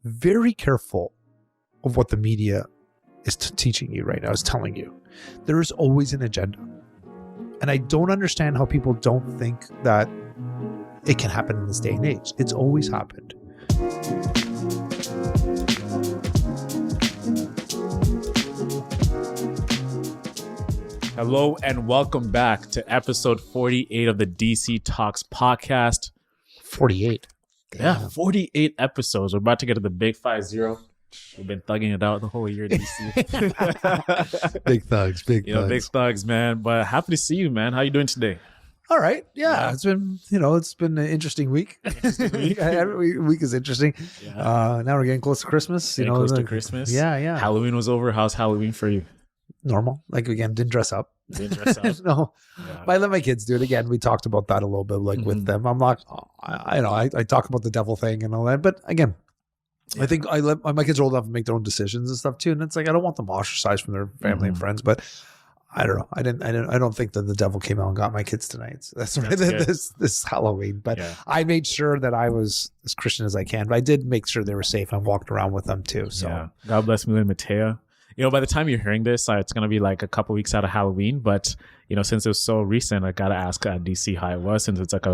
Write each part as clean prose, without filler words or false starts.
very careful of what the media is teaching you right now, is telling you. There is always an agenda. And I don't understand how people don't think that it can happen in this day and age. It's always happened. Hello and welcome back to episode 48 of the DC Talks podcast. 48. Yeah, 48 episodes. We're about to get to the big 5-0. We've been thugging it out the whole year, DC. Big thugs, big thugs. Big thugs, man. But happy to see you, man. How you doing today? All right. Yeah. It's been, it's been an interesting week. Every week is interesting. Yeah. Now we're getting close to Christmas. Close to Christmas. Yeah. Halloween was over. How's Halloween for you? Normal. Like, again, didn't dress up. No. Yeah. But I let my kids do it. Again, we talked about that a little bit, with them. I'm not, I talk about the devil thing and all that. But again, I think I let my kids are old enough to make their own decisions and stuff too. And it's like, I don't want them ostracized from their family and friends, but I don't know. I don't think that the devil came out and got my kids tonight. So that's right. This Halloween. But I made sure that I was as Christian as I can. But I did make sure they were safe. I walked around with them too. So God bless Millie and Matea. By the time you're hearing this, it's going to be like a couple weeks out of Halloween. But, since it was so recent, I got to ask DC how it was, since it's like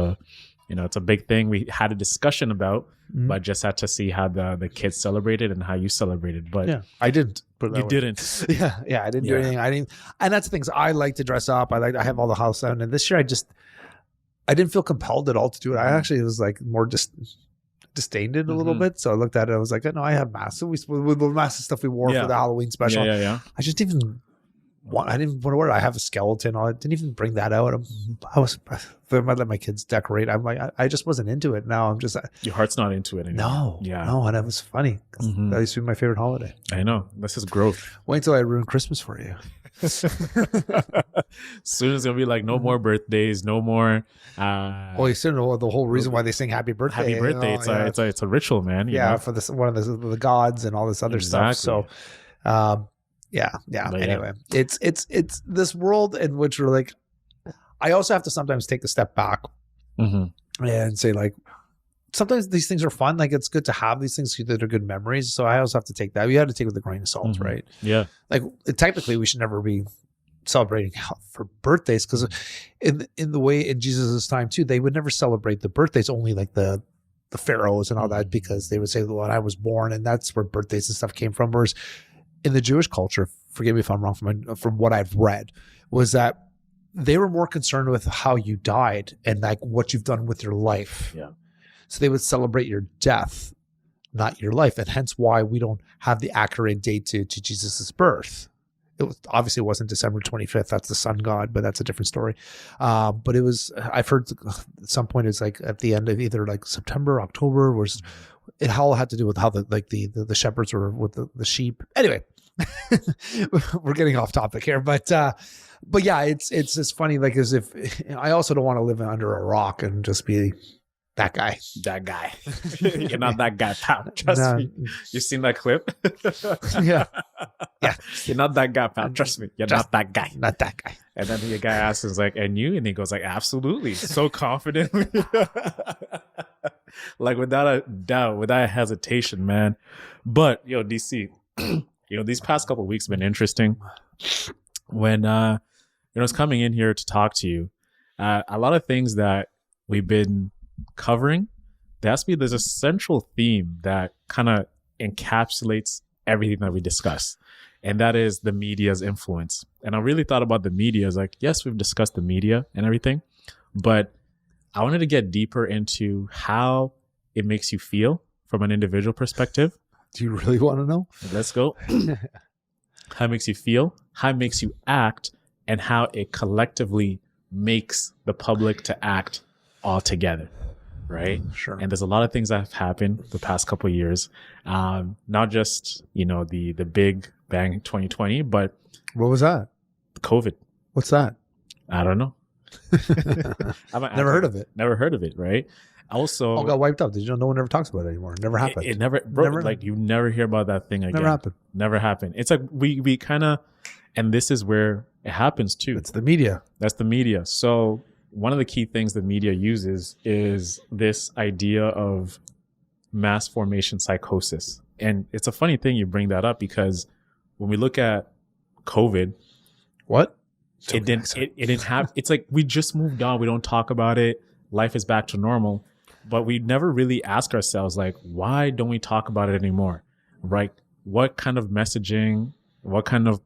it's a big thing we had a discussion about, but just had to see how the kids celebrated and how you celebrated. But I didn't. You didn't. Yeah, I didn't do anything. I didn't. And that's the things. I like to dress up. I have all the house out. And this year I didn't feel compelled at all to do it. I actually was like more just disdained it a little bit. So I looked at it. I was like, no, I have masks. So with the mask and stuff we wore for the Halloween special. I just didn't want. I didn't want to wear it. I have a skeleton. I didn't even bring that out. I let my kids decorate. I'm like, I just wasn't into it. Now I'm just. Your heart's not into it anymore. No, and it was funny. That used to be my favorite holiday. I know. This is growth. Wait until I ruin Christmas for you. Soon it's gonna be like no more birthdays, no more. You still know the whole reason why they sing "Happy Birthday." Happy birthday! It's a ritual, man. For one of the gods and all this other stuff. So, Anyway, it's this world in which we're like. I also have to sometimes take a step back and say, like, sometimes these things are fun. Like, it's good to have these things that are good memories. So I also have to take that. We have to take it with a grain of salt, right? Yeah. Like, technically, we should never be celebrating for birthdays, because in the way in Jesus' time too, they would never celebrate the birthdays, only like the pharaohs and all that, because they would say, well, I was born, and that's where birthdays and stuff came from. Whereas in the Jewish culture, forgive me if I'm wrong, from what I've read, was that they were more concerned with how you died and like what you've done with your life. Yeah. So they would celebrate your death, not your life. And hence why we don't have the accurate date to Jesus's birth. Obviously it wasn't December 25th. That's the sun god, but that's a different story. But it was, I've heard at some point it's like at the end of either like September, October, was it all had to do with how the shepherds were with the sheep. Anyway, we're getting off topic here, but yeah, it's just funny. Like, as if I also don't want to live under a rock and just be that guy. You're not that guy, pal. Trust me. You've seen that clip? Yeah. You're not that guy, pal. Trust me. You're not that guy. Not that guy. And then the guy asks, is like, and you? And he goes like, absolutely. So confidently. Like, without a doubt, without a hesitation, man. But, DC, these past couple of weeks have been interesting. When, I was coming in here to talk to you, a lot of things that we've been covering, there's a central theme that kind of encapsulates everything that we discuss, and that is the media's influence. And I really thought about the media as like, yes, we've discussed the media and everything, but I wanted to get deeper into how it makes you feel from an individual perspective. Do you really want to know? Let's go. How it makes you feel, how it makes you act, and how it collectively makes the public to act all together, right? Sure. And there's a lot of things that have happened the past couple of years, not just the big bang 2020, but what was that? COVID. What's that? I don't know. Never heard of it. Never heard of it, right? Also, got wiped out. Did you know no one ever talks about it anymore? It never happened. It never, bro, never, like you never hear about that thing again. Never happened. It's like we kind of, and this is where it happens too. It's the media. That's the media. So one of the key things the media uses is this idea of mass formation psychosis. And it's a funny thing you bring that up, because when we look at COVID, What? it didn't have, it's like we just moved on. We don't talk about it. Life is back to normal. But we never really ask ourselves, like, why don't we talk about it anymore? Right? What kind of messaging, what kind of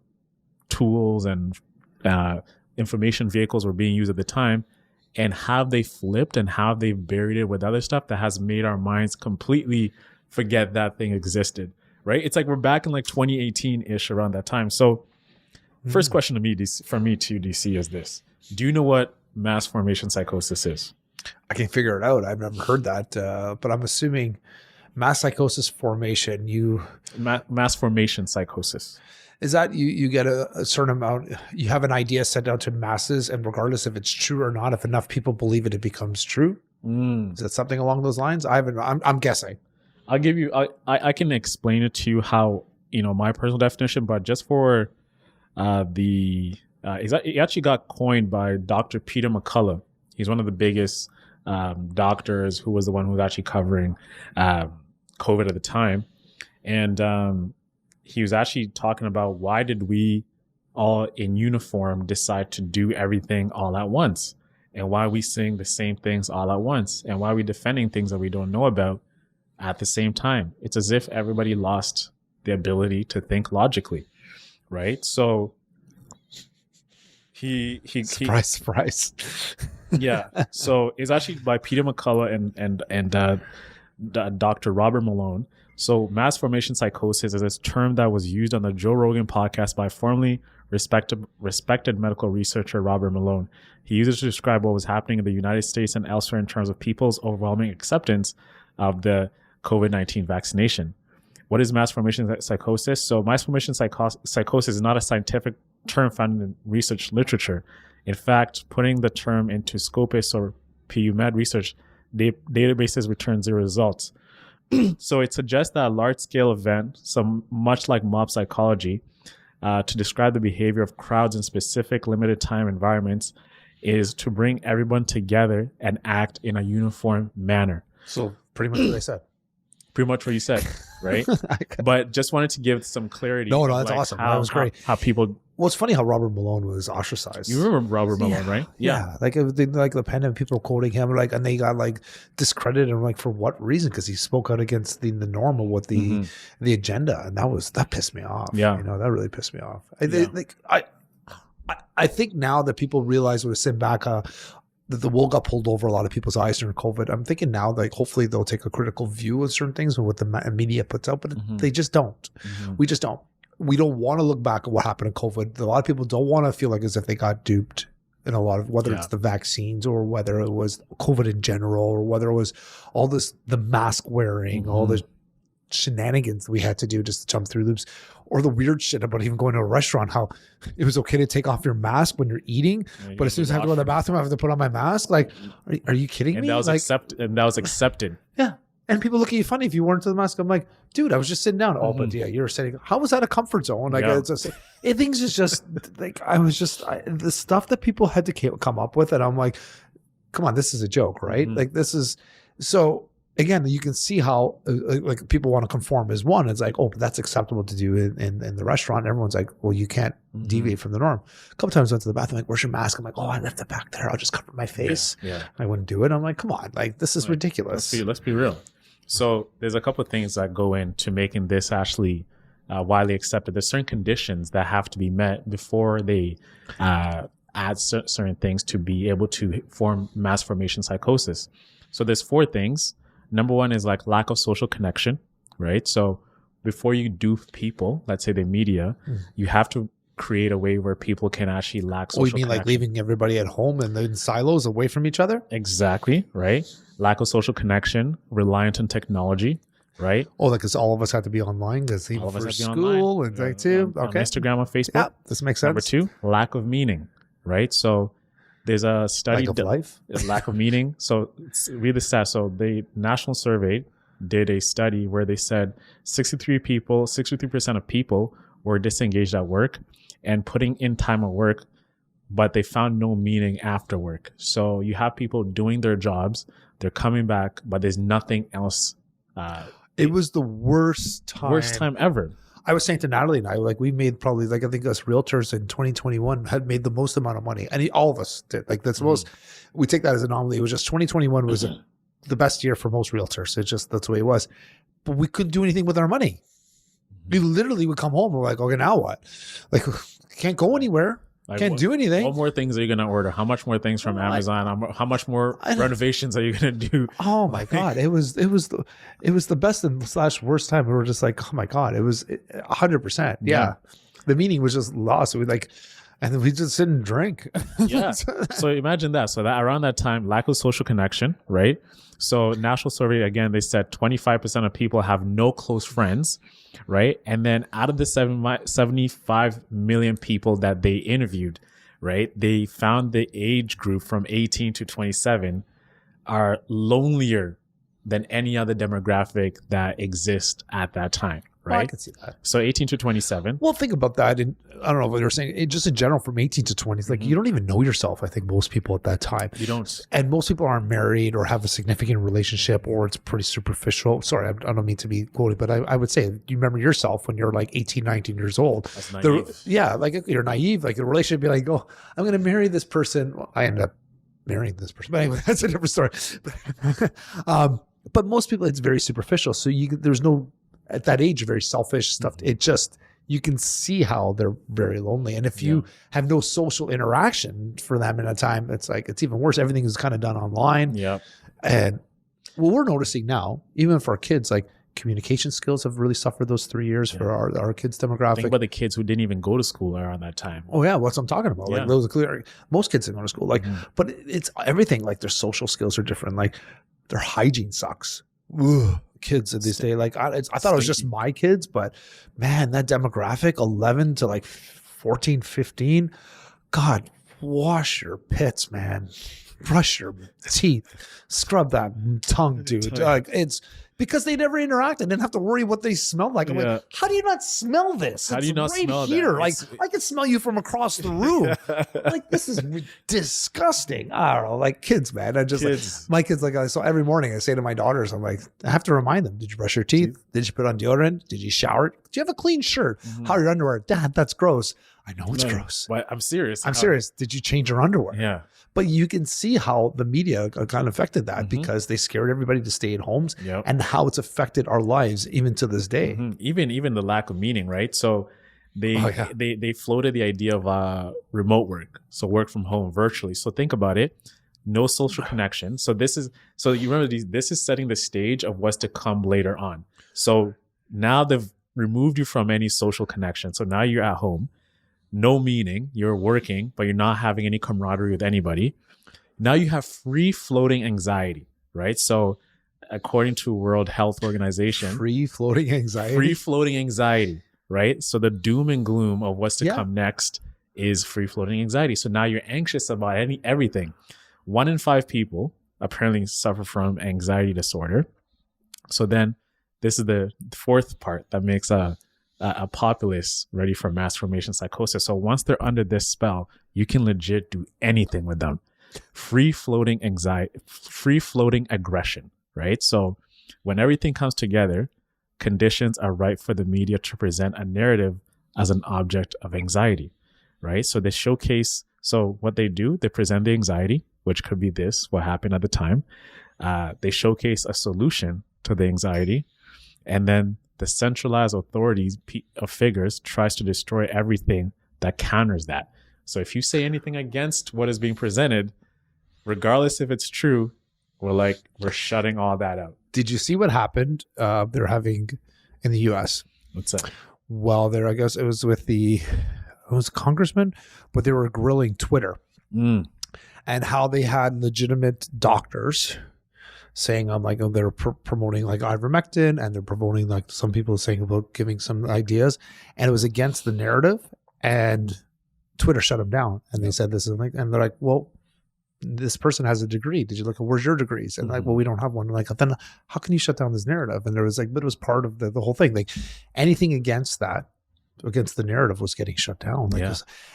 tools and information vehicles were being used at the time, and have they flipped and have they buried it with other stuff that has made our minds completely forget that thing existed, right? It's like we're back in like 2018-ish around that time. So first question to me, from me to DC, is this. Do you know what mass formation psychosis is? I can figure it out. I've never heard that, but I'm assuming mass psychosis formation, mass formation psychosis. Is that you get a certain amount, you have an idea sent out to masses, and regardless if it's true or not, if enough people believe it, it becomes true? Is that something along those lines? I'm guessing. I'll give you, I can explain it to you how, my personal definition, but just for it actually got coined by Dr. Peter McCullough. He's one of the biggest doctors who was the one who was actually covering COVID at the time. And he was actually talking about, why did we all in uniform decide to do everything all at once? And why we sing the same things all at once? And why are we defending things that we don't know about at the same time? It's as if everybody lost the ability to think logically, right? So he surprise. Yeah. So it's actually by Peter McCullough and Dr. Robert Malone. So mass formation psychosis is a term that was used on the Joe Rogan podcast by formerly respected medical researcher Robert Malone. He used it to describe what was happening in the United States and elsewhere in terms of people's overwhelming acceptance of the COVID-19 vaccination. What is mass formation psychosis? So mass formation psychosis is not a scientific term found in research literature. In fact, putting the term into Scopus or PubMed research databases return zero results. So it suggests that a large-scale event, much like mob psychology, to describe the behavior of crowds in specific limited time environments, is to bring everyone together and act in a uniform manner. So pretty much what I said. Pretty much what you said, right? But just wanted to give some clarity. No, that's awesome. That was great. How people... Well, it's funny how Robert Malone was ostracized. You remember Robert Malone, right? Yeah. Like the pandemic, people were quoting him, and they got discredited. And for what reason? Because he spoke out against the norm of what the agenda, and that pissed me off. Yeah, that really pissed me off. I think now that people realize, with sitting back, that the wool got pulled over a lot of people's eyes during COVID. I'm thinking now, hopefully they'll take a critical view of certain things and what the media puts out, but they just don't. We just don't. We don't want to look back at what happened in COVID. A lot of people don't want to feel as if they got duped in a lot of, whether it's the vaccines or whether it was COVID in general, or whether it was all the mask wearing, all the shenanigans that we had to do just to jump through loops, or the weird shit about even going to a restaurant, how it was okay to take off your mask when you're eating, but as soon as I have to go to the bathroom, I have to put on my mask. Are you kidding me? That was accepted. Yeah. And people look at you funny if you weren't to the mask. I'm like, dude, I was just sitting down. Oh, but yeah, you're sitting. How was that a comfort zone? Things is just the stuff that people had to come up with. And I'm like, come on, this is a joke, right? This is, so again, you can see how people want to conform as one. It's like, oh, but that's acceptable to do in the restaurant. And everyone's like, well, you can't deviate from the norm. A couple times I went to the bathroom, where's your mask? I'm like, oh, I left it back there. I'll just cover my face. Yeah. I wouldn't do it. I'm like, come on, this is ridiculous. Let's be real. So there's a couple of things that go into making this actually widely accepted. There's certain conditions that have to be met before they add certain things to be able to form mass formation psychosis. So there's 4 things. Number 1 is lack of social connection, right? So before you dupe people, let's say the media, you have to create a way where people can actually lack social connection. You mean leaving everybody at home and in silos away from each other? Exactly, right? Lack of social connection, reliant on technology, right? Oh, because all of us have to be online because even for school and too. Okay. On Instagram and Facebook. Yeah, this makes sense. Number 2, lack of meaning, right? So there's a study. Lack of life? Lack of meaning. So read the stats. So the National Survey did a study where they said 63% of people were disengaged at work and putting in time at work, but they found no meaning after work. So you have people doing their jobs, they're coming back, but there's nothing else It was the worst time. Worst time ever. I was saying to Natalie and I, like, we made probably, like, I think us realtors in 2021 had made the most amount of money. And all of us did. Like, that's the most, we take that as an anomaly. It was just 2021 was the best year for most realtors. It's just, that's the way it was. But we couldn't do anything with our money. We literally would come home and we're like, okay, now what? Like, can't go anywhere. Like, Can't do anything. What more things are you going to order? How much more things from Amazon? How much more renovations are you going to do? Oh my God. It was the best and / worst time. We were just like, oh my God, it was 100%. Yeah. The meaning was just lost. We like, and then we just sit and drink. Yeah. So imagine that. So that around that time, lack of social connection, right? So national survey, again, they said 25% of people have no close friends, right? And then out of the 75 million people that they interviewed, right, they found the age group from 18 to 27 are lonelier than any other demographic that exists at that time, right? Well, I can see that. So 18 to 27. Well, think about that. And I don't know what you're saying. Just in general, from 18 to 20, it's like you don't even know yourself. I think most people at that time. You don't. And most people aren't married or have a significant relationship, or it's pretty superficial. Sorry, I don't mean to be quoted, but I would say, you remember yourself when you're like 18, 19 years old. That's naive. Like you're naive. Like the relationship be like, oh, I'm going to marry this person. Well, I ended up marrying this person. But anyway, that's a different story. But most people, it's very superficial. So there's no, at that age, very selfish stuff. It just, you can see how they're very lonely. And if you have no social interaction for them in a time, it's like, it's even worse. Everything is kind of done online. Yeah. And what we're noticing now, even for our kids, like communication skills have really suffered those 3 years for our kids' demographic. Think about the kids who didn't even go to school around that time. Oh yeah, what's I'm talking about. Like those are clear. Most kids didn't go to school. Like, but it's everything. Like their social skills are different. Like their hygiene sucks. Ugh. Kids in this day, like I thought it was just my kids, but man, that demographic 11 to like 14, 15, God, wash your pits, man, brush your teeth, scrub that tongue, dude. Like it's because they never interacted, didn't have to worry what they smelled like. I'm like, how do you not smell this? How do you not smell here? That? Like I can smell you from across the room. Like this is disgusting. I don't know, like kids, man. I just like, my kids, like so every morning I say to my daughters, I'm like, I have to remind them, did you brush your teeth? Did you put on deodorant? Did you shower? Do you have a clean shirt? How are your underwear? Dad, that's gross. I know it's gross. But I'm serious. I'm serious. Did you change your underwear? Yeah. But you can see how the media kind of affected that because they scared everybody to stay at homes and how it's affected our lives even to this day. Even the lack of meaning, right? So they floated the idea of remote work. So work from home virtually. So think about it. No social connection. So you remember this is setting the stage of what's to come later on. So now they've removed you from any social connection. So now you're at home. No meaning, you're working, but you're not having any camaraderie with anybody. Now you have free floating anxiety, right? So according to World Health Organization, free floating anxiety, right? So the doom and gloom of what's to come next is free floating anxiety. So now you're anxious about everything. 1 in 5 people apparently suffer from anxiety disorder. So then this is the fourth part that makes a populace ready for mass formation psychosis. So once they're under this spell, you can legit do anything with them. Free floating anxiety, free floating aggression, right? So when everything comes together, conditions are right for the media to present a narrative as an object of anxiety, right? So they showcase, so what they do, they present the anxiety, which could be what happened at the time. They showcase a solution to the anxiety, and then the centralized authorities of figures tries to destroy everything that counters that. So if you say anything against what is being presented, regardless if it's true, we're shutting all that out. Did you see what happened? They're having in the U.S. What's that? Well, I guess it was with it was congressman, but they were grilling Twitter and how they had legitimate doctors saying they're promoting like ivermectin, and they're promoting like some people saying about giving some ideas, and it was against the narrative, and Twitter shut them down, and they said this is like, and they're like, well, this person has a degree. Did you look at where's your degrees? And like, well, we don't have one. Like, then how can you shut down this narrative? And there was like, but it was part of the whole thing. Like anything against the narrative was getting shut down.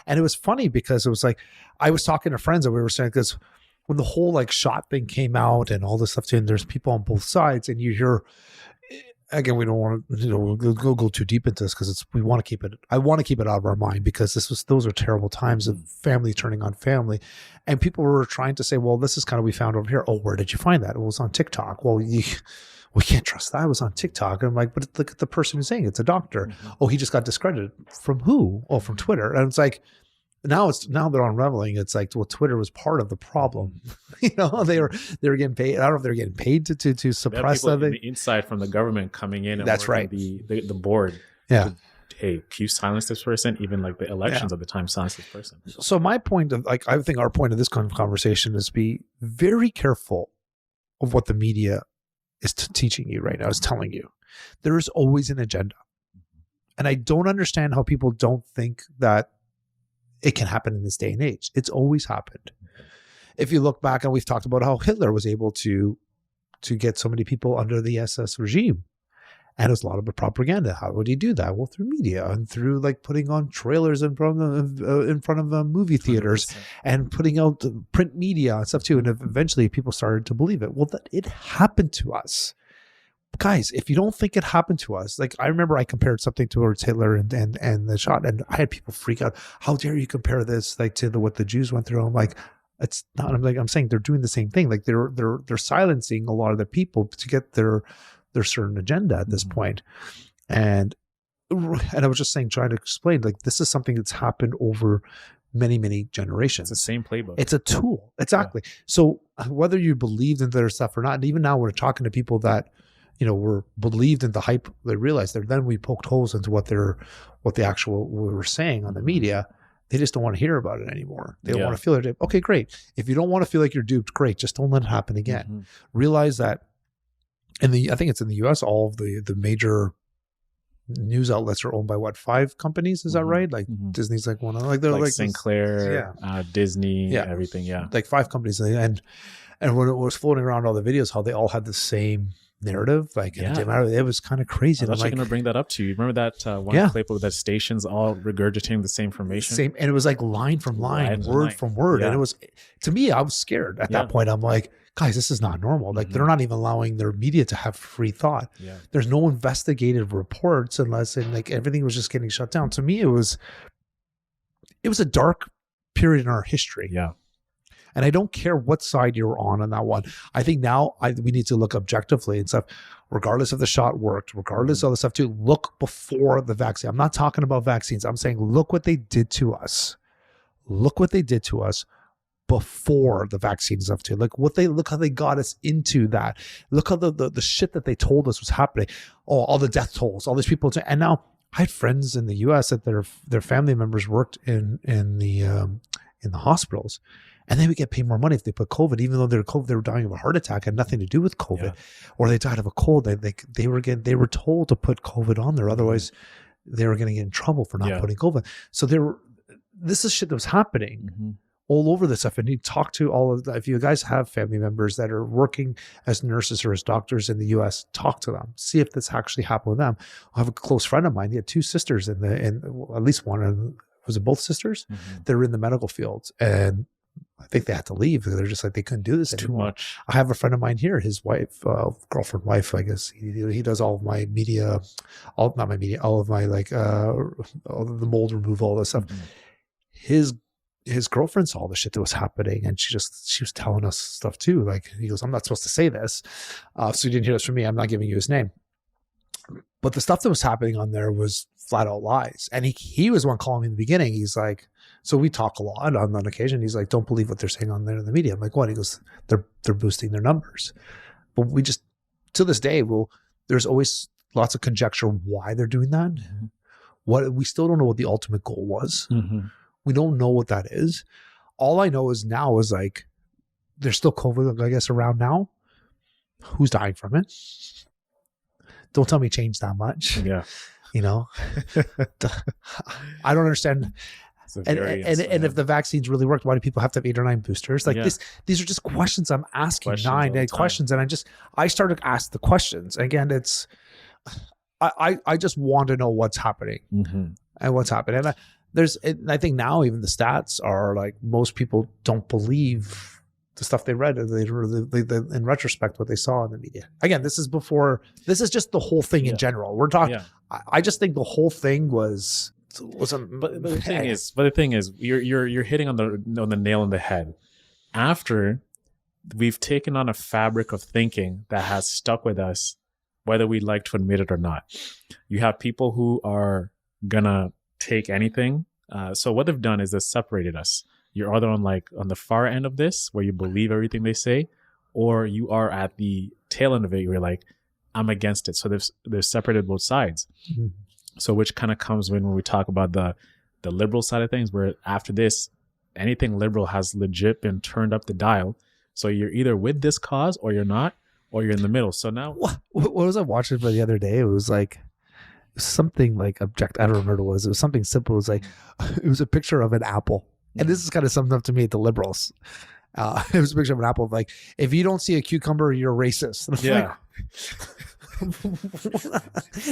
And it was funny because it was like, I was talking to friends and we were saying, because when the whole like shot thing came out and all this stuff too, and there's people on both sides, and you hear, again, we don't want to, we'll go too deep into this because I want to keep it out of our mind, because those are terrible times of family turning on family. And people were trying to say, well, this is kind of, we found over here. Oh, where did you find that? It was on TikTok. Well, we can't trust that. It was on TikTok. And I'm like, but look at the person who's saying it's a doctor. Mm-hmm. Oh, he just got discredited. From who? Oh, from Twitter. And it's like, now they're unraveling. It's like, well, Twitter was part of the problem. They were getting paid. I don't know if they're getting paid to suppress that. The inside from the government coming in. And that's right. The board. Yeah. Hey, can you silence this person? Even like the elections at the time, silence this person. So my point of, like, I think our point of this kind of conversation is be very careful of what the media is teaching you right now, is telling you. There is always an agenda. And I don't understand how people don't think that it can happen in this day and age. It's always happened. If you look back, and we've talked about how Hitler was able to get so many people under the SS regime. And it was a lot of propaganda. How would he do that? Well, through media and through like putting on trailers in front of movie theaters 100%. And putting out print media and stuff too. And eventually people started to believe it. Well, it happened to us. Guys, if you don't think it happened to us, like I remember I compared something towards Hitler and the shot, and I had people freak out. How dare you compare this like to what the Jews went through? I'm like, it's not. I'm saying they're doing the same thing. Like they're silencing a lot of the people to get their certain agenda at this point. And I was just saying, trying to explain, like, this is something that's happened over many, many generations. It's the same playbook. It's a tool. Exactly. Yeah. So whether you believed in their stuff or not, and even now we're talking to people that, were believed in the hype, they realized that then we poked holes into what we were saying on the media. They just don't want to hear about it anymore. They don't want to feel it. Okay, great. If you don't want to feel like you're duped, great. Just don't let it happen again. Mm-hmm. Realize that I think it's in the US, all of the major news outlets are owned by 5 companies? Is that right? Like Disney's like one of them. Like they're like Sinclair, Disney, everything. Yeah. Like 5 companies. And when it was floating around all the videos, how they all had the same narrative, like it didn't matter. It was kind of crazy. I was actually going to bring that up to you. Remember that one clip of that stations all regurgitating the same information? And it was like line from line, word from word. And it was, to me, I was scared at that point. I'm like, guys, this is not normal. Like they're not even allowing their media to have free thought. Yeah. There's no investigative reports unless like everything was just getting shut down. To me, it was a dark period in our history. Yeah. And I don't care what side you're on that one. I think now we need to look objectively and stuff, regardless if the shot worked, regardless of the stuff too. Look before the vaccine. I'm not talking about vaccines. I'm saying look what they did to us. Look what they did to us before the vaccine stuff too. Look how they got us into that. Look how the shit that they told us was happening. Oh, all the death tolls, all these people. And now I had friends in the US that their family members worked in the hospitals. And they would get paid more money if they put COVID, even though they were dying of a heart attack, had nothing to do with COVID, or they died of a cold. They were told to put COVID on there, otherwise they were going to get in trouble for not putting COVID. So this is shit that was happening all over this stuff. And you talk to all of if you guys have family members that are working as nurses or as doctors in the US, talk to them, see if this actually happened with them. I have a close friend of mine. He had 2 sisters at least one. Was it both sisters? That are in the medical field, and I think they had to leave. They're just like, they couldn't do this anymore. Too much. I have a friend of mine here, his wife, girlfriend, wife, I guess. He does all of my media, all of my like, all the mold removal, all this stuff. His girlfriend saw the shit that was happening, and she was telling us stuff too. Like, he goes, I'm not supposed to say this. So you didn't hear this from me. I'm not giving you his name. But the stuff that was happening on there was flat out lies. And he was one calling me in the beginning. He's like, so we talk a lot on occasion. He's like, don't believe what they're saying on there in the media. I'm like, what? He goes, they're boosting their numbers. But we just, to this day, there's always lots of conjecture why they're doing that. We still don't know what the ultimate goal was. We don't know what that is. All I know is now is like, there's still COVID, I guess, around now. Who's dying from it? Don't tell me change that much. Yeah. I don't understand. And if the vaccines really worked, why do people have to have 8 or 9 boosters? Like these are just questions I'm asking. 9 questions. And I started to ask the questions. Again, I just want to know what's happening and what's happening. And I think now even the stats are like, most people don't believe the stuff they read, and in retrospect, what they saw in the media. Again, this is just the whole thing in general. We're talking. Yeah. I just think the whole thing was but the thing is, you're hitting on the nail on the head. After we've taken on a fabric of thinking that has stuck with us, whether we like to admit it or not. You have people who are gonna take anything. So what they've done is they've separated us. You're either on the far end of this, where you believe everything they say, or you are at the tail end of it. You're like, I'm against it. So they've separated both sides. Mm-hmm. So which kind of comes when we talk about the liberal side of things, where after this, anything liberal has legit been turned up the dial. So you're either with this cause or you're not, or you're in the middle. So now, what was I watching for the other day? It was something like object. I don't remember what it was. It was something simple. It was a picture of an apple. And this is kind of summed up to me at the liberals. It was a picture of an apple. Like, if you don't see a cucumber, you're racist. Yeah.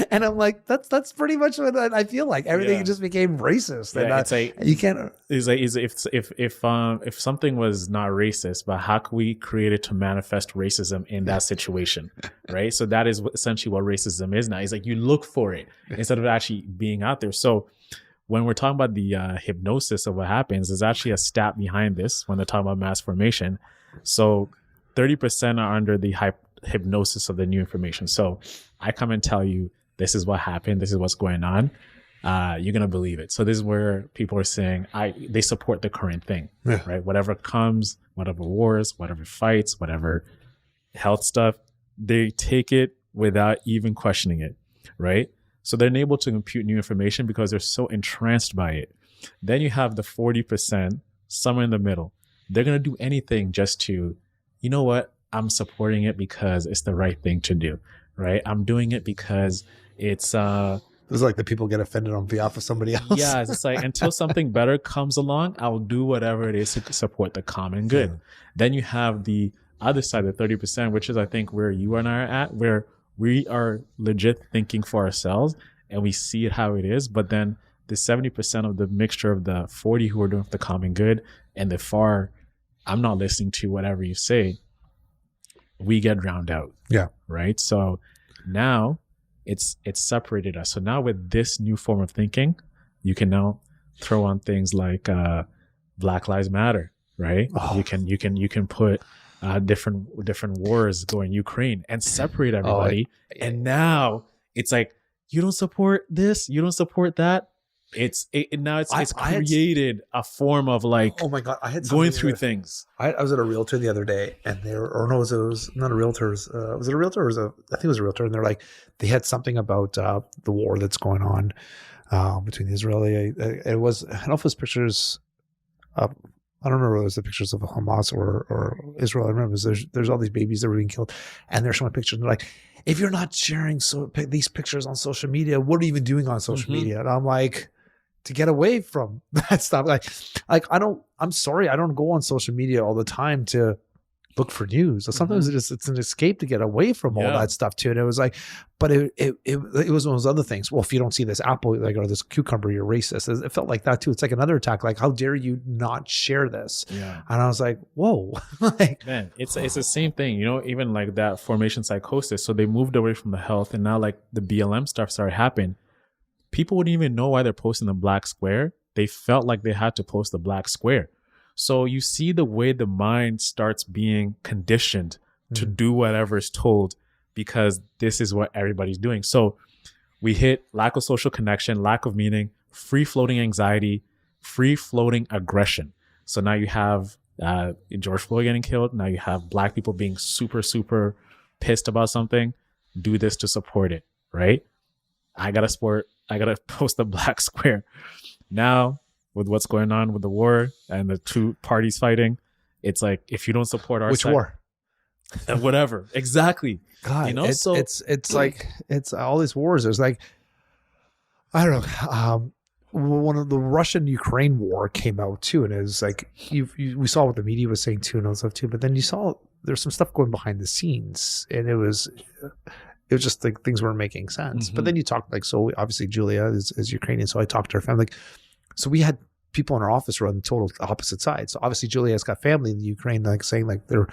And I'm like, that's pretty much what I feel like. Everything just became racist. Yeah, and it's like you can't. It's like if something was not racist, but how can we create it to manifest racism in that situation, right? So that is essentially what racism is now. It's like you look for it instead of actually being out there. So when we're talking about the hypnosis of what happens, there's actually a stat behind this when they're talking about mass formation. So 30% are under the hypnosis of the new information. So I come and tell you, this is what happened. This is what's going on. You're going to believe it. So this is where people are saying they support the current thing, right? Whatever comes, whatever wars, whatever fights, whatever health stuff, they take it without even questioning it, right? So they're able to compute new information because they're so entranced by it. Then you have the 40%, somewhere in the middle. They're going to do anything just to, you know what? I'm supporting it because it's the right thing to do, right? I'm doing it because it's... It's like the people get offended on behalf of somebody else. Yeah, it's like until something better comes along, I'll do whatever it is to support the common good. Yeah. Then you have the other side, the 30%, which is I think where you and I are at, where we are legit thinking for ourselves and we see it how it is. But then the 70% of the mixture of the 40 who are doing the common good and the far, I'm not listening to whatever you say, we get drowned out. Yeah. Right. So now it's separated us. So now with this new form of thinking, you can now throw on things like Black Lives Matter. Right. Oh. You can put different wars going Ukraine and separate everybody. And now it's like, you don't support this, you don't support that. It's created a form of like, oh my God, I had going through things. I was at a realtor the other day and it was not a realtor. Was it a realtor or I think it was a realtor. And they're like, they had something about the war that's going on between the Israeli, it was, I don't know if it was pictures of, I don't remember whether it was the pictures of Hamas or Israel. I remember there's all these babies that were being killed, and they're showing pictures. And they're like, if you're not sharing these pictures on social media, what are you even doing on social media? And I'm like, to get away from that stuff. Like I'm sorry, I don't go on social media all the time to look for news. Sometimes it's an escape to get away from all that stuff too. And it was like, but it was one of those other things. Well, if you don't see this apple, or this cucumber, you're racist. It felt like that too. It's like another attack. Like, how dare you not share this? Yeah. And I was like, whoa, man, it's the same thing. Even like that formation psychosis. So they moved away from the health, and now like the BLM stuff started happening. People wouldn't even know why they're posting the black square. They felt like they had to post the black square. So you see the way the mind starts being conditioned to do whatever is told because this is what everybody's doing. So we hit lack of social connection, lack of meaning, free-floating anxiety, free-floating aggression. So now you have George Floyd getting killed. Now you have black people being super, super pissed about something. Do this to support it, right? I got to post the black square. Now, with what's going on with the war and the two parties fighting, it's like, if you don't support our side, war? Whatever. Exactly. God, it's like, it's all these wars. There's like, I don't know. One of the Russian-Ukraine war came out too, and it was like we saw what the media was saying too and all stuff too. But then you saw there's some stuff going behind the scenes, and it was just like things weren't making sense. But then you talk like, so obviously Julia is Ukrainian, so I talked to her family. Like, so we had people in our office were on the total opposite side. So obviously Julia's got family in the Ukraine, like saying like they're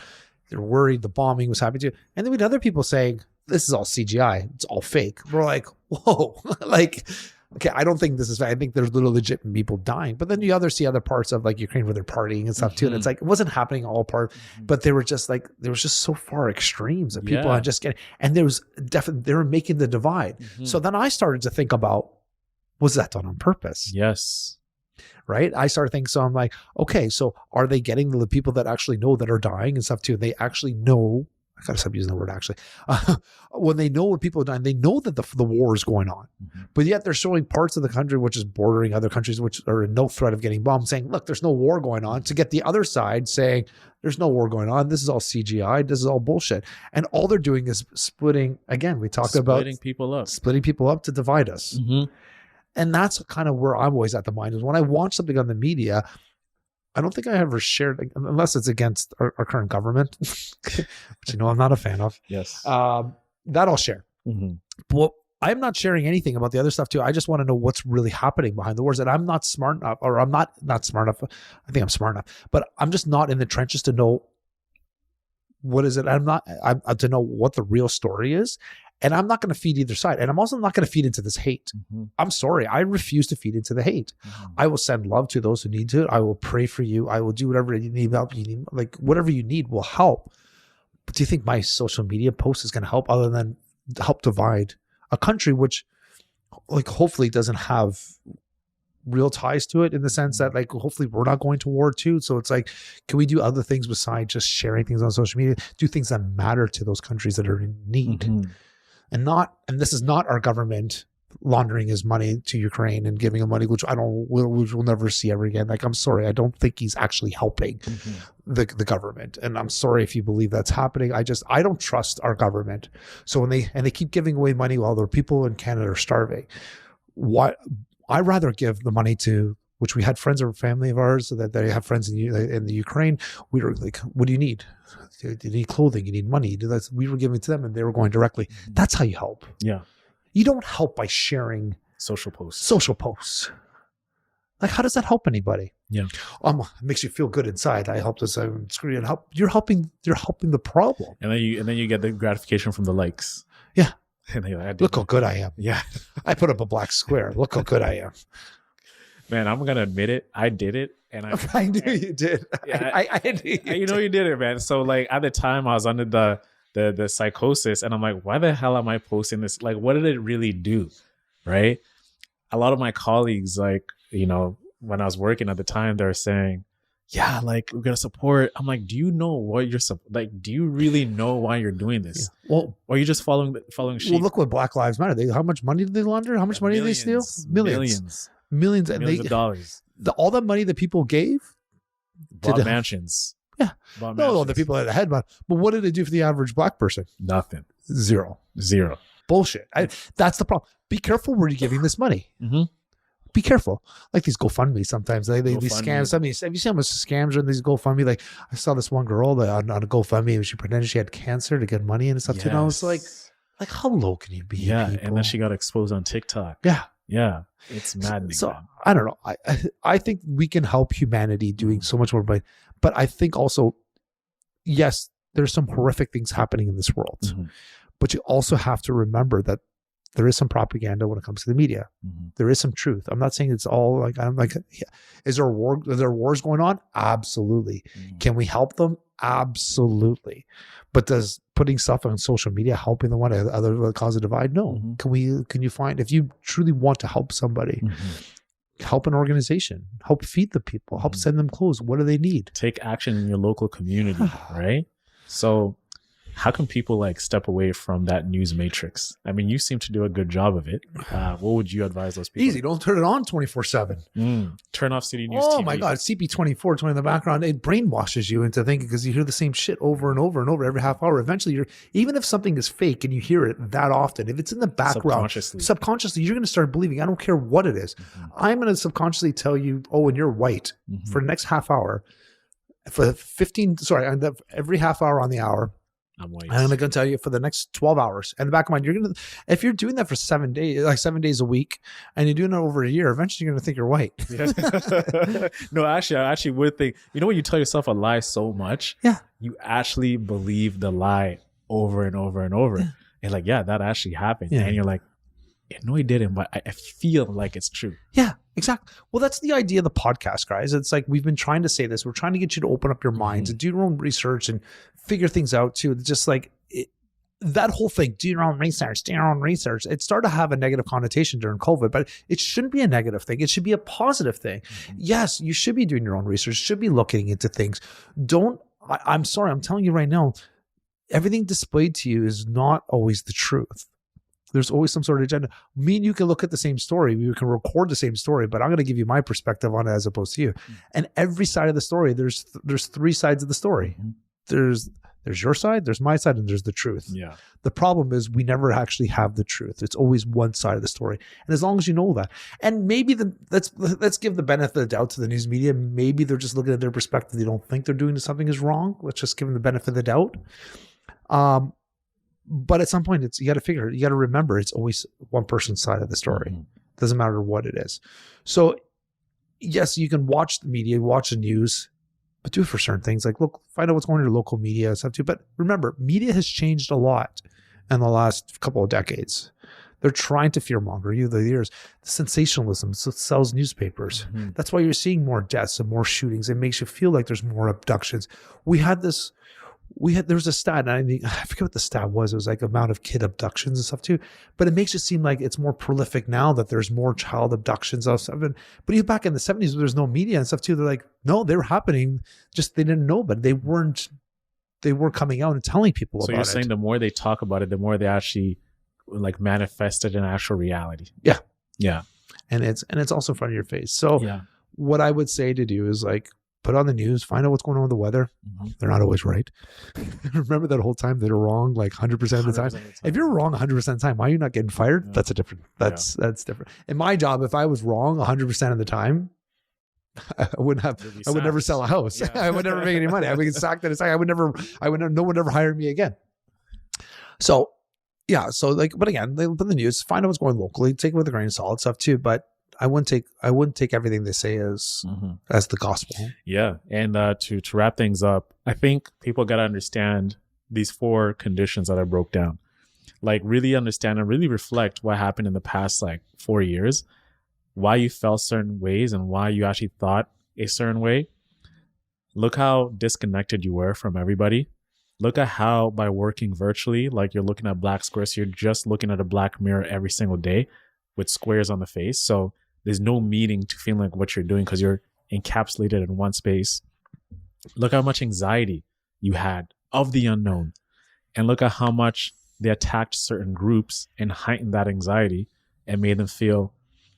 worried the bombing was happening too. And then we had other people saying, this is all CGI. It's all fake. We're like, whoa, like, okay, I don't think this is fake. I think there's little legit people dying. But then you see other parts of like Ukraine where they're partying and stuff too. And it's like, it wasn't happening all part, but they were just like, there was just so far extremes that people are just getting, and there was definitely, they were making the divide. So then I started to think about, was that done on purpose? Yes. Right. I started thinking, so I'm like, okay, so are they getting the people that actually know that are dying and stuff too? They actually know, I gotta stop using the word actually. When they know when people are dying, they know that the war is going on, but yet they're showing parts of the country, which is bordering other countries, which are in no threat of getting bombed, saying, look, there's no war going on, to get the other side saying there's no war going on. This is all CGI. This is all bullshit. And all they're doing is splitting. Again, we talked about splitting people up to divide us. And that's kind of where I'm always at the mind, is when I watch something on the media, I don't think I ever shared, unless it's against our current government, which I'm not a fan of. Yes. That I'll share. But I'm not sharing anything about the other stuff too. I just want to know what's really happening behind the wars. And I'm not smart enough, or I'm not smart enough. I think I'm smart enough, but I'm just not in the trenches to know what is it. I'm to know what the real story is. And I'm not going to feed either side. And I'm also not going to feed into this hate. I'm sorry. I refuse to feed into the hate. I will send love to those who need to. I will pray for you. I will do whatever you need. Like whatever you need will help. But do you think my social media post is going to help, other than help divide a country which like hopefully doesn't have real ties to it, in the sense that like hopefully we're not going to war too. So it's like, can we do other things besides just sharing things on social media? Do things that matter to those countries that are in need. And this is not our government laundering his money to Ukraine and giving him money, which we'll never see ever again. Like, I'm sorry, I don't think he's actually helping the government. And I'm sorry if you believe that's happening. I don't trust our government. So when they keep giving away money while the people in Canada are starving, I'd rather give the money to, which we had friends or family of ours, so that they have friends in the Ukraine. We were like, what do you need? You need clothing, you need money. We were giving it to them, and they were going directly. That's how you help. Yeah. You don't help by sharing social posts. Like, how does that help anybody? Yeah. It makes you feel good inside. I helped us screen and help. You're helping the problem. And then you get the gratification from the likes. Yeah. And like, look how good I am. Yeah. I put up a black square. Look how good I am. Man, I'm gonna admit it. I did it, and I knew you did. Yeah, I knew you did it, man. So like at the time, I was under the psychosis, and I'm like, why the hell am I posting this? Like, what did it really do? Right? A lot of my colleagues, like, you know, when I was working at the time, they're saying, yeah, like, we're gonna support. I'm like, do you know what you're like? Do you really know why you're doing this? Yeah. Well, or are you just following sheep? Well, look what Black Lives Matter. How much money did they launder? How much money did they steal? Millions of dollars. All that money that people gave, bought mansions. Yeah, no, the people at the head. But what did it do for the average black person? Nothing. Zero. Bullshit. That's the problem. Be careful where you're giving this money. Be careful. Like these GoFundMe sometimes. These scams. Have you seen how much scams are in these GoFundMe? Like, I saw this one girl on a GoFundMe, and she pretended she had cancer to get money and stuff too. And I was like, how low can you be? Yeah, people? And then she got exposed on TikTok. Yeah, it's maddening. So man. I don't know. I think we can help humanity doing so much more, but I think also, yes, there's some horrific things happening in this world, but you also have to remember that there is some propaganda when it comes to the media. There is some truth. I'm not saying it's all like, is there wars going on? Absolutely. Can we help them? Absolutely. But does putting stuff on social media helping the one other cause a divide? No. Can you find, if you truly want to help somebody, help an organization, help feed the people, help send them clothes. What do they need? Take action in your local community, right? So how can people like step away from that news matrix? I mean, you seem to do a good job of it. What would you advise those people? Easy. Don't turn it on 24/7. Turn off City News TV. Oh my God. CP24 in the background. It brainwashes you into thinking, because you hear the same shit over and over and over every half hour. Eventually, even if something is fake and you hear it that often, if it's in the background, subconsciously you're going to start believing. I don't care what it is. I'm going to subconsciously tell you, oh, and you're white for the next half hour. Every half hour on the hour, I'm white. I'm going to tell you for the next 12 hours. And the back of mind, if you're doing that for 7 days, like 7 days a week, and you're doing it over a year, eventually you're going to think you're white. No, I actually would think, when you tell yourself a lie so much, you actually believe the lie over and over and over. And like, that actually happened. And you're like, no, it didn't, but I feel like it's true. Yeah, exactly. Well, that's the idea of the podcast, guys. It's like we've been trying to say this. We're trying to get you to open up your minds and do your own research and figure things out too. It's just like that whole thing, do your own research. It started to have a negative connotation during COVID, but it shouldn't be a negative thing. It should be a positive thing. Yes, you should be doing your own research, should be looking into things. I'm sorry, I'm telling you right now, everything displayed to you is not always the truth. There's always some sort of agenda. Me and you can look at the same story. We can record the same story, but I'm going to give you my perspective on it as opposed to you. And every side of the story, there's 3 sides of the story. There's your side, there's my side, and there's the truth. Yeah. The problem is we never actually have the truth. It's always one side of the story. And as long as you know that, and maybe let's give the benefit of the doubt to the news media. Maybe they're just looking at their perspective. They don't think they're doing something is wrong. Let's just give them the benefit of the doubt. But at some point, you got to remember it's always one person's side of the story. Doesn't matter what it is. So yes, you can watch the media, watch the news, but do it for certain things. Like, look, find out what's going on in your local media and stuff too. But remember, media has changed a lot in the last couple of decades. They're trying to fearmonger you the years. The sensationalism sells newspapers. That's why you're seeing more deaths and more shootings. It makes you feel like there's more abductions. There was a stat, and I forget what the stat was. It was like amount of kid abductions and stuff too. But it makes it seem like it's more prolific now that there's more child abductions of stuff. But even back in the 70s, there's no media and stuff too. They're like, no, they were happening. Just they didn't know, but they weren't coming out and telling people about it. So you're saying the more they talk about it, the more they actually like manifested in actual reality. Yeah. Yeah. And it's also in front of your face. So what I would say to do is like, put on the news, find out what's going on with the weather. They're not always right. Remember that whole time they're wrong like 100% of the time. If you're wrong 100% of the time, why are you not getting fired? That's that's different. In my job, if I was wrong 100% of the time, I would never sell a house. I would never make any money. I would get sacked at a second. no one would ever hire me again. So but again, they put in the news, find out what's going locally, take it with a grain of salt stuff too. But I wouldn't take everything they say as the gospel. Yeah. And to wrap things up, I think people got to understand these 4 conditions that I broke down. Like really understand and really reflect what happened in the past like 4 years, why you felt certain ways and why you actually thought a certain way. Look how disconnected you were from everybody. Look at how by working virtually, like you're looking at black squares, you're just looking at a black mirror every single day with squares on the face. So there's no meaning to feeling like what you're doing because you're encapsulated in one space. Look how much anxiety you had of the unknown. And look at how much they attacked certain groups and heightened that anxiety and made them feel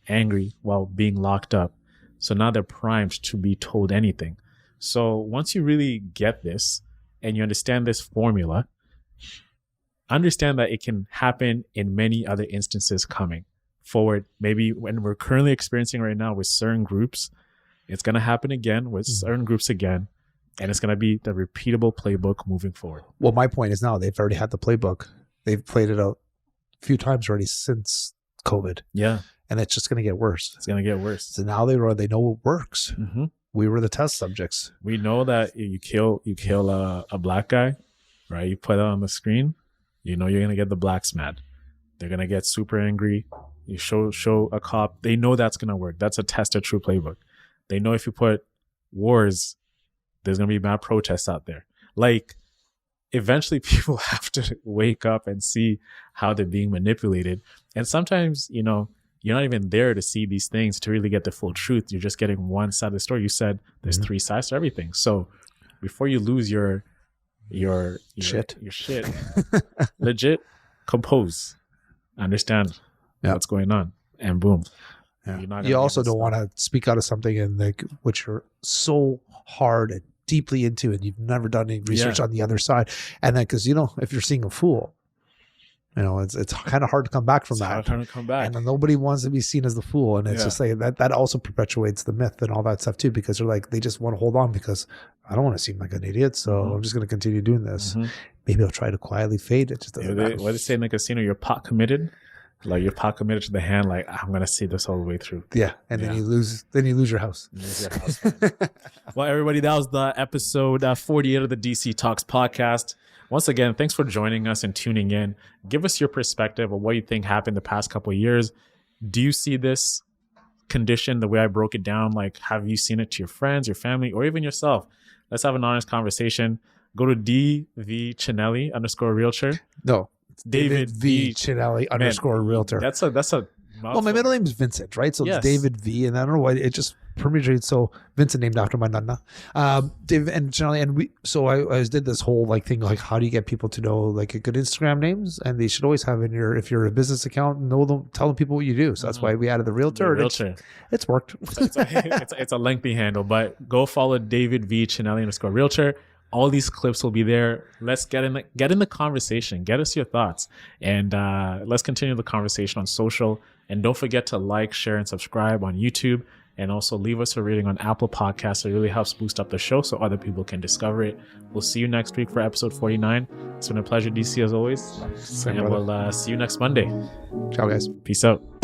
angry while being locked up. So now they're primed to be told anything. So once you really get this and you understand this formula, understand that it can happen in many other instances coming forward. Maybe when we're currently experiencing right now with certain groups, it's going to happen again with certain groups again, and it's going to be the repeatable playbook moving forward. Well, my point is now they've already had the playbook. They've played it out a few times already since COVID. Yeah. And it's just going to get worse. It's going to get worse. So now they know it works. We were the test subjects. We know that you kill a black guy, right? You put it on the screen, you're going to get the blacks mad. They're going to get super angry. You show a cop, they know that's going to work. That's a tested true playbook. They know if you put wars, there's going to be mad protests out there. Like, eventually people have to wake up and see how they're being manipulated. And sometimes, you're not even there to see these things to really get the full truth. You're just getting one side of the story. You said there's 3 sides to everything. So before you lose your shit, legit compose, understand what's going on, and boom. Yeah. You also don't want to speak out of something and like which you're so hard and deeply into, and you've never done any research on the other side. And then, because if you're seeing a fool, You know, it's kind of hard to come back from It's that. hard to come back. And nobody wants to be seen as the fool. And it's just like that also perpetuates the myth and all that stuff too, because they're like, they just want to hold on because I don't want to seem like an idiot. So I'm just going to continue doing this. Maybe I'll try to quietly fade. It just doesn't matter. What they say in the casino, you're pot committed. Like you're pot committed to the hand. Like I'm going to see this all the way through. Yeah. And then you lose your house. Well, everybody, that was the episode 48 of the DC Talks podcast. Once again, thanks for joining us and tuning in. Give us your perspective of what you think happened the past couple of years. Do you see this condition the way I broke it down? Like, have you seen it to your friends, your family, or even yourself? Let's have an honest conversation. Go to DV_Chinelli_realtor. No, it's David V. Chinelli _realtor. That's a mouthful. Well, my middle name is Vincent, right? So Yes. it's David V. And I don't know why it just permeated. So Vincent named after my nana. David and Chinelli. And I did this whole like thing, like how do you get people to know like a good Instagram names? And they should always have in if you're a business account, know them, telling people what you do. So that's why we added the realtor. It's worked. It's a lengthy handle, but go follow David V. Chinelli _realtor. All these clips will be there. Let's get in the conversation. Get us your thoughts, and let's continue the conversation on social. And don't forget to like, share, and subscribe on YouTube, and also leave us a rating on Apple Podcasts. It really helps boost up the show so other people can discover it. We'll see you next week for episode 49. It's been a pleasure, DC, as always. Same and brother. we'll see you next Monday. Ciao, guys. Peace out.